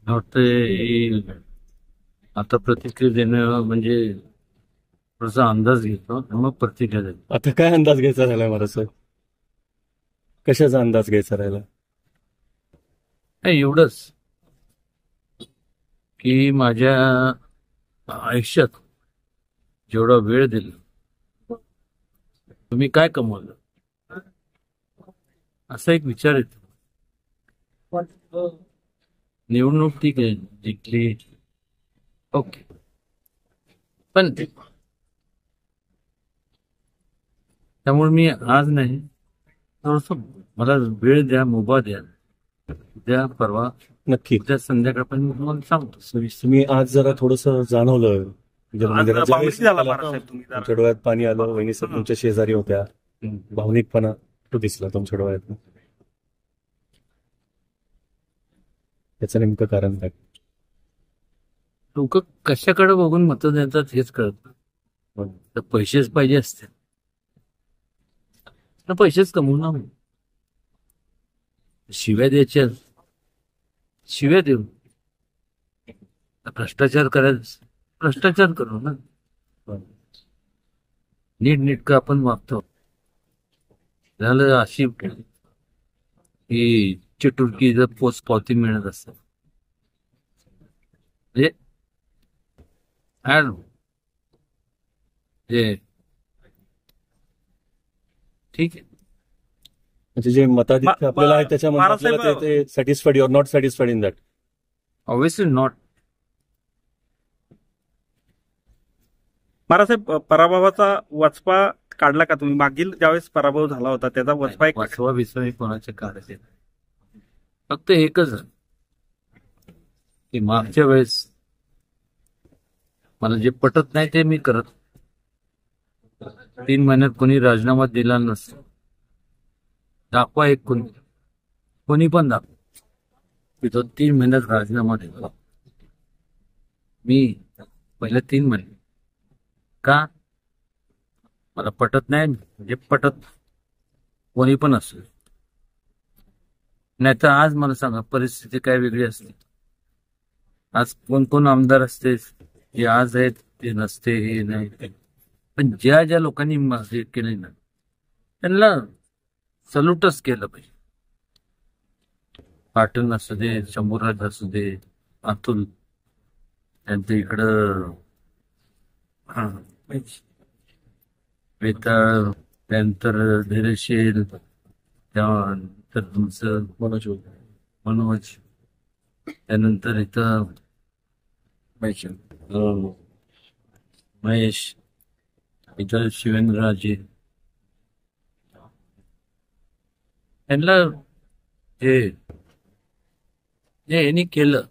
वाटतं आता प्रतिक्रिया देणं म्हणजे थोडासा अंदाज घेतो आणि मग प्रतिक्रिया देतो. आता काय अंदाज घ्यायचा राहिला मला सर? कशाचा अंदाज घ्यायचा राहिला? नाही, एवढंच की माझ्या आयुष्यात जेवढा वेळ दिला तुम्ही काय कमवलं, असा एक विचार येतो. निवडणूक ठीक आहे, जिंकली, ओके, पण त्यामुळे मी आज नाही, थोडस मला वेळ द्या, मुभा द्या, उद्या परवा, नक्की. उद्या संध्याकाळपर्यंत मी तुम्हाला सांगतो. तुम्ही आज जरा थोडस जाणवलं म्हणजे आज मंदिरात भावनिक झाला ज्यावेळेस बाळासाहेब तुम्ही जरा. तुमच्या डोळ्यात पाणी आलं, वहिनी सर तुमच्या शेजारी होत्या, भावनिकपणा तो दिसला तुमच्या डोळ्यात. त्याचं नेमकं कारण काय? लोक कशाकडे बघून मतं देतात हेच कळत. तर पैसेच पाहिजे असते तर पैसेच कमवू ना. शिव्या द्यायच्या, शिव्या देऊ. भ्रष्टाचार करायचा, भ्रष्टाचार करू ना. नीटनेटकं आपण वागतो. झालं अशी की चिटुरकी जर पोच पावती मिळत असत म्हणजे ठीक आहे. म्हणजे जे मताधिक्य आपल्याला आहे त्याच्यामध्ये बाळासाहेब- आपल्याला ते satisfied your not satisfied in that? Obviously not. Balasaheb, पराभवाचा वचपा काढला का तुम्ही? मागील ज्यावेळेस पराभव झाला होता त्याचा वचपा एक वाचवा बिचवा कोणाचे काढायचे, फक्त एकच आहे की मागच्या वेळेस मला जे पटत नाही ते मी करत. 3 महिन्यात कोणी राजीनामा दिला नसतो. दाखवा एक कोणी पण दाखवा मी तो 3 महिन्यात राजीनामा दिला. मी पहिल्या 3 महिने का? मला पटत नाही म्हणजे पटत कोणी पण असो. नाही तर आज मला सांगा परिस्थिती काय वेगळी असते. आज कोण कोण आमदार असते, जे आज आहेत ते नसते, हे नाही. पण ज्या ज्या लोकांनी हे केले ना त्यांना सल्यूटच केलं पाहिजे. पाटील असू दे, शंभूराज असू दे, अतुल त्यांचं इकडं वेताळ, त्यानंतर धैर्यशील, त्यानंतर तुमचं मनोज, त्यानंतर इथं महेश, इथं शिवेंद्रराजे, त्यांना जे यांनी केलं